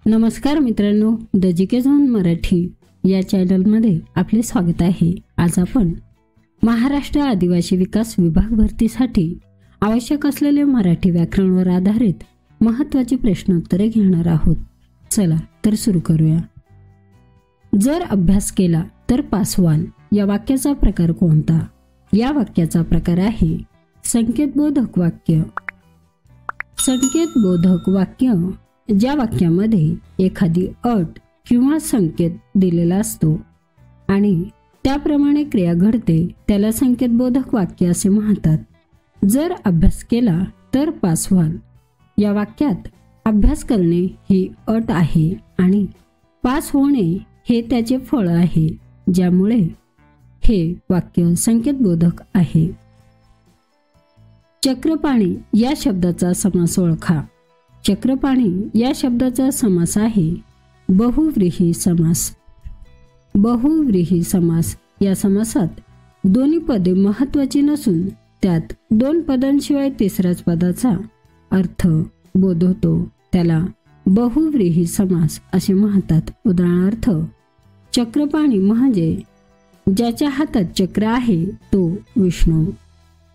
नमस्कार मित्रांनो, the GK zone Marathi या चॅनलमध्ये आपले स्वागत आहे। आज आपण महाराष्ट्र आदिवासी विकास विभाग भरतीसाठी आवश्यक असलेले मराठी व्याकरणवर आधारित महत्त्वाची प्रश्नोत्तरे घेणार आहोत। चला तर सुरू करूया। जर अभ्यास केला तर पास व्हाल या वाक्याचा प्रकार कोणता? या वाक्याचा प्रकार आहे संकेतबोधक वाक्य। संकेतबोधक वाक्य ज्या वाक्यामध्ये एखादी अट किंवा संकेत दिलेला असतो आणि त्याप्रमाणे क्रिया घडते त्याला संकेतबोधक वाक्य असे म्हणतात। जर अभ्यास केला तर पास व्हाल या वाक्यात अभ्यास करणे ही अट आहे आणि पास होणे हे त्याचे फळ आहे, ज्यामुळे हे वाक्य संकेतबोधक आहे। चक्रपाणी या शब्दाचा समास ओळखा। चक्रपाणी या शब्दाचा समास आहे बहुव्रीही समास। बहुव्रीही समास या समासात दोन्ही पदे महत्त्वाची नसून त्यात दोन पदांशिवाय तिसऱ्याच पदाचा अर्थ बोधवतो त्याला बहुव्रीही समास असे म्हणतात। उदाहरणार्थ, चक्रपाणी म्हणजे ज्याच्या हातात चक्र आहे तो विष्णू।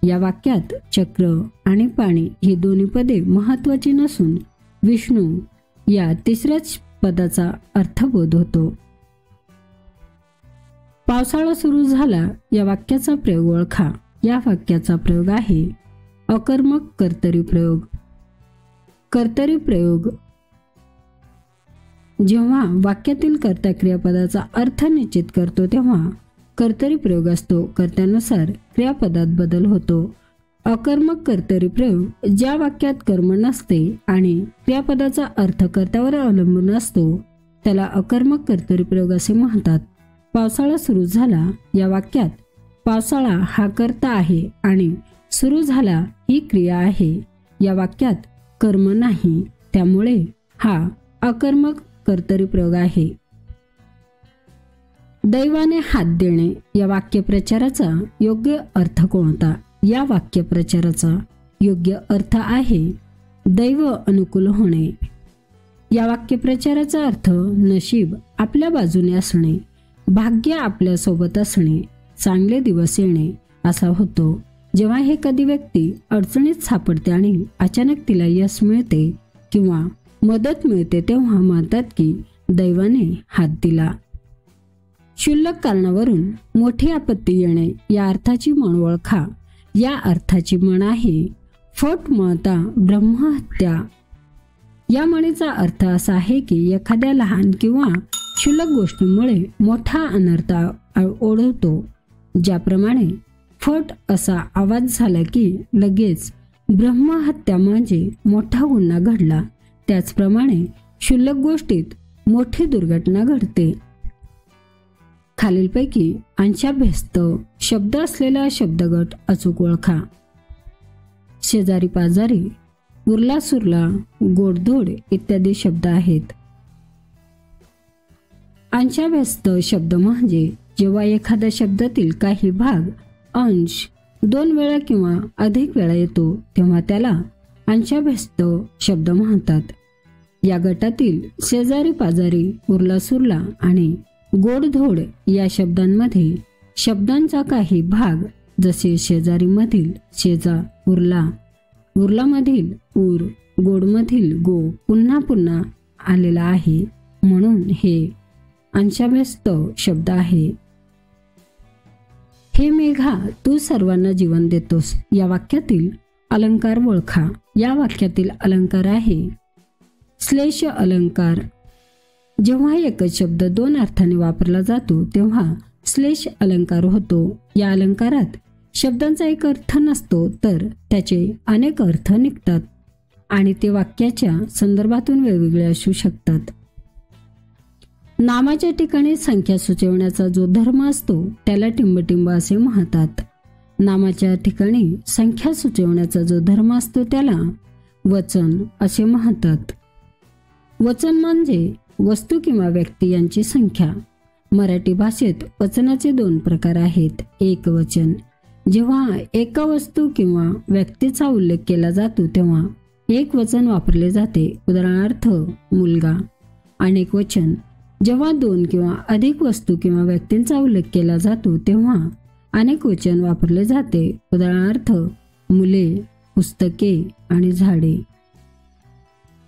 या वाक्यात चक्र आणि पाणी ही दोन्ही पदे महत्त्वाची नसून विष्णू या तिसऱ्याच पदाचा अर्थ बोधवतो। पावसाळा सुरू झाला या वाक्याचा प्रयोग ओळखा। या वाक्याचा प्रयोग आहे अकर्मक कर्तरी प्रयोग। कर्तरी प्रयोग जेव्हा वाक्यातील कर्ता क्रियापदाचा अर्थ निश्चित करतो तेव्हा कर्तरी प्रयोग असतो। कर्त्यानुसार क्रियापदात बदल होतो। अकर्मक कर्तरी प्रयोग ज्या वाक्यात कर्म नसते आणि क्रियापदाचा अर्थ कर्त्यावर अवलंबून असतो त्याला अकर्मक कर्तरी प्रयोग असे म्हणतात। पावसाळा सुरू झाला या वाक्यात पावसाळा हा कर्ता आहे आणि सुरू झाला ही क्रिया आहे। या वाक्यात कर्म नाही, त्यामुळे हा अकर्मक कर्तरी प्रयोग आहे। दैवाने हात देणे या वाक्यप्रचाराचा योग्य अर्थ कोणता? या वाक्यप्रचाराचा योग्य अर्थ आहे दैव अनुकूल होणे। या वाक्यप्रचाराचा अर्थ नशीब आपल्या बाजूने असणे, भाग्य आपल्या सोबत असणे, चांगले दिवस येणे असा होतो। जेव्हा एखादी व्यक्ती अडचणीत सापडते आणि अचानक तिला यश मिळते किंवा मदत मिळते तेव्हा म्हणतात की दैवाने हात दिला। क्षुल्लक कारणावरून मोठी आपत्ती येणे या अर्थाची म्हण ओळखा। या अर्थाची म्हण आहे फट मळता ब्रह्महत्या। या म्हणीचा अर्थ असा आहे की एखाद्या लहान किंवा क्षुल्लक गोष्टीमुळे मोठा अनर्थ ओढवतो। ज्याप्रमाणे फट असा आवाज झाला की लगेच ब्रह्महत्या म्हणजे मोठा गुन्हा घडला, त्याचप्रमाणे क्षुल्लक गोष्टीत मोठी दुर्घटना घडते। खालीलपैकी अंशाभ्यस्त शब्द असलेला शब्दगट अचूक ओळखा। शेजारी पाजारी, उरला सुरला, गोडधोड इत्यादी शब्द आहेत। अंशाभ्यस्त शब्द म्हणजे जेव्हा एखाद्या शब्दातील काही भाग अंश दोन वेळा किंवा अधिक वेळा येतो तेव्हा त्याला अंशाभ्यस्त शब्द म्हणतात। या गटातील शेजारी पाजारी, उरला सुरला आणि गोडधोड या शब्दांमध्ये शब्दांचा काही भाग जसे शेजारी मधील शेजा, उरला, उरला मधील उर, गोड मधील गो पुन्हा पुन्हा आलेला आहे, म्हणून हे अंशाभ्यस्त शब्द आहे। हे मेघा तू सर्वांना जीवन देतोस या वाक्यातील अलंकार ओळखा। या वाक्यातील अलंकार आहे श्लेष अलंकार। जेव्हा एकच शब्द दोन अर्थाने वापरला जातो तेव्हा श्लेष अलंकार होतो। या अलंकारात शब्दांचा एक अर्थ नसतो तर त्याचे अनेक अर्थ निघतात आणि ते वाक्याच्या संदर्भातून वेगवेगळे असू शकतात। नामाच्या ठिकाणी संख्या सुचवण्याचा जो धर्म असतो त्याला टिंबटिंब असे म्हणतात। नामाच्या ठिकाणी संख्या सुचवण्याचा जो धर्म असतो त्याला वचन असे म्हणतात। वचन म्हणजे वस्तू किंवा व्यक्ती यांची संख्या। मराठी भाषेत वचनाचे दोन प्रकार आहेत। एक वचन जेव्हा एका वस्तू किंवा व्यक्तीचा उल्लेख केला जातो तेव्हा एक वचन वापरले जाते। उदाहरणार्थ मुलगा, अनेक वचन जेव्हा दोन किंवा अधिक वस्तू किंवा व्यक्तींचा उल्लेख केला जातो तेव्हा अनेक वचन वापरले जाते. उदाहरणार्थ मुले, पुस्तके आणि झाडे.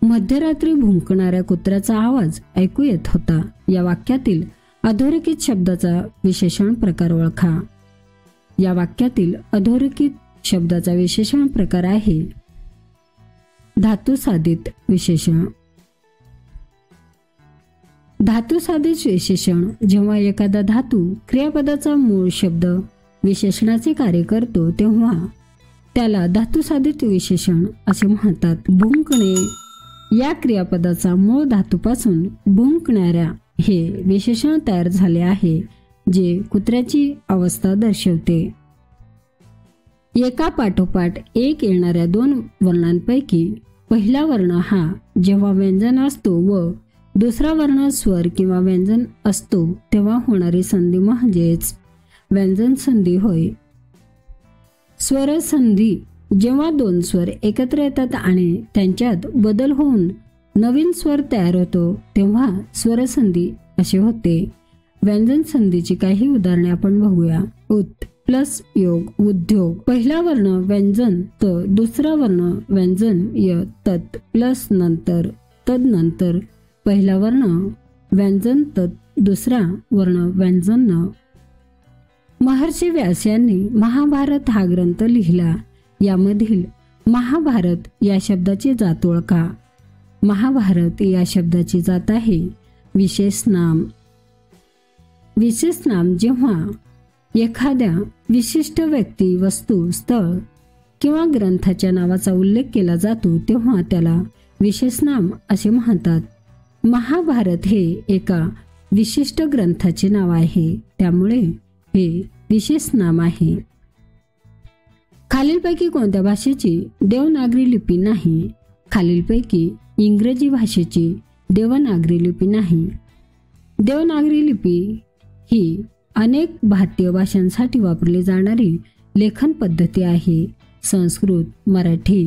मध्यरात्री भुंकणाऱ्या कुत्र्याचा आवाज ऐकू येत होता. या वाक्यातील अधोरेखित शब्दाचा विशेषण प्रकार ओळखा. या वाक्यातील अधोरेखित शब्दाचा विशेषण प्रकार आहे धातुसाधित विशेषण. धातुसाधित विशेषण जेव्हा एखादा धातू क्रियापदाचा मूळ शब्द विशेषणाचे कार्य करतो तेव्हा त्याला धातुसाधित विशेषण असे म्हणतात. भुंकणे या क्रियापदाचा मूळ धातूपासून भुंकणाऱ्या हे विशेषण तयार झाले आहे जे कुत्र्याची अवस्था दर्शवते. एका पाठोपाठ एक येणाऱ्या दोन वर्णांपैकी पहिला वर्ण हा जेव्हा व्यंजन असतो व दुसरा वर्ण स्वर किंवा व्यंजन असतो तेव्हा होणारी संधी म्हणजेच व्यंजन संधी होय. स्वर संधी जेव्हा दोन स्वर एकत्र येतात आणि त्यांच्यात बदल होऊन नवीन स्वर तयार होतो तेव्हा स्वरसंधी असे होते. व्यंजन संधीची काही उदाहरणे आपण बघूया. उत प्लस योग उद्योग. पहिला वर्ण व्यंजन त, दुसरा वर्ण व्यंजन य तत् प्लस नंतर तदनंतर पहिला वर्ण व्यंजन तत्, दुसरा वर्ण व्यंजन न. महर्षी व्यास यांनी महाभारत हा ग्रंथ लिहिला. यामधील महाभारत या शब्दाची जात ओळखा. महाभारत या शब्दाची जात आहे विशेष नाम. विशेष नाम जेव्हा एखाद्या विशिष्ट व्यक्ती, वस्तू, स्थळ किंवा ग्रंथाच्या नावाचा उल्लेख केला जातो तेव्हा त्याला विशेष नाम असे म्हणतात. महाभारत हे एका विशिष्ट ग्रंथाचे नाव आहे त्यामुळे हे विशेष नाम आहे. खालीलपैकी कोणत्या भाषेची देवनागरी लिपी नाही? खालीलपैकी इंग्रजी भाषेची देवनागरी लिपी नाही. देवनागरी लिपी ही अनेक भारतीय भाषांसाठी वापरली जाणारी लेखन पद्धती आहे. संस्कृत, मराठी,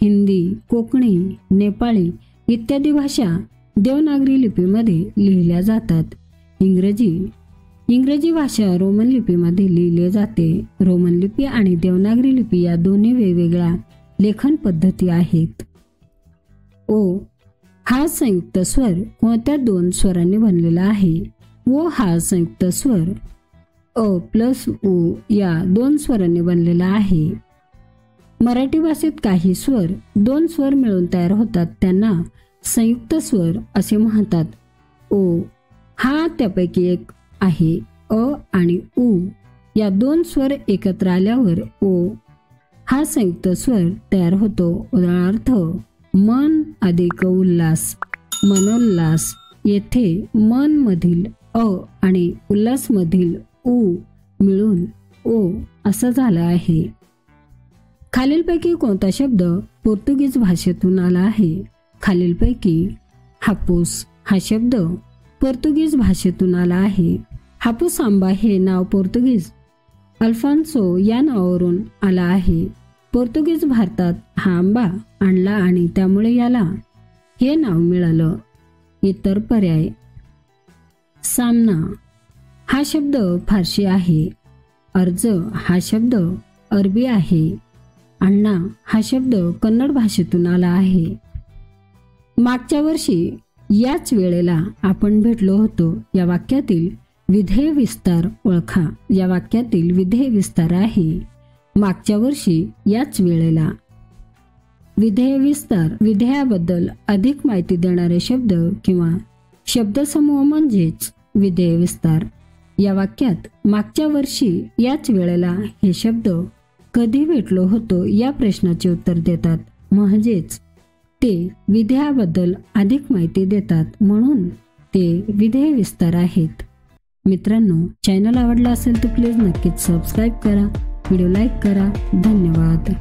हिंदी, कोकणी, नेपाळी इत्यादी भाषा देवनागरी लिपीमध्ये लिहिल्या जातात. इंग्रजी भाषा रोमन लिपीमध्ये लिहिली जाते. रोमन लिपी आणि देवनागरी लिपी या दोन्ही वेगवेगळ्या लेखन पद्धती आहेत. ओ हा संयुक्त स्वर कोणत्या दोन स्वरांनी बनलेला आहे? ओ हा संयुक्त स्वर अ प्लस उ या दोन स्वरांनी बनलेला आहे. मराठी भाषेत काही स्वर दोन स्वर मिळून तयार होतात त्यांना संयुक्त स्वर असे म्हणतात. ओ हा त्यापैकी एक आहे. अ आणि उ या दोन स्वर एकत्र आल्यावर ओ हा संयुक्त स्वर तयार होतो. उदाहरणार्थ मन अधिक उल्हास, मनोल्लास. येथे मन मधील अ आणि उल्हास मधील उ मिळून ओ असा झाला आहे. खालीलपैकी कोणता शब्द पोर्तुगीज भाषेतून आला आहे? खालीलपैकी हापूस हा शब्द पोर्तुगीज भाषेतून आला आहे. हापूस आंबा हे नाव पोर्तुगीज अल्फान्सो या नावावरून आला आहे. पोर्तुगीज भारतात हा आंबा आणला आणि त्यामुळे याला हे नाव मिळालं. इतर पर्याय सामना हा शब्द फारसी आहे. अर्ज हा शब्द अरबी आहे. अण्णा हा शब्द कन्नड भाषेतून आला आहे. मागच्या वर्षी याच वेळेला आपण भेटलो होतो या वाक्यातील विधेय विस्तार ओळखा. या वाक्यातील विधेय विस्तार आहे मागच्या वर्षी याच वेळेला. विधेय विस्तार विधेयाबद्दल अधिक माहिती देणारे शब्द किंवा शब्दसमूह म्हणजेच विधेय विस्तार. या वाक्यात मागच्या वर्षी याच वेळेला हे शब्द कधी भेटलो होतो या प्रश्नाचे उत्तर देतात म्हणजेच ते विधेयाबद्दल अधिक माहिती देतात म्हणून ते विधेय विस्तार आहेत. मित्रांनो, चॅनल आवडला असेल तर प्लीज नक्कीच सबस्क्राईब करा, व्हिडिओ लाईक करा. धन्यवाद.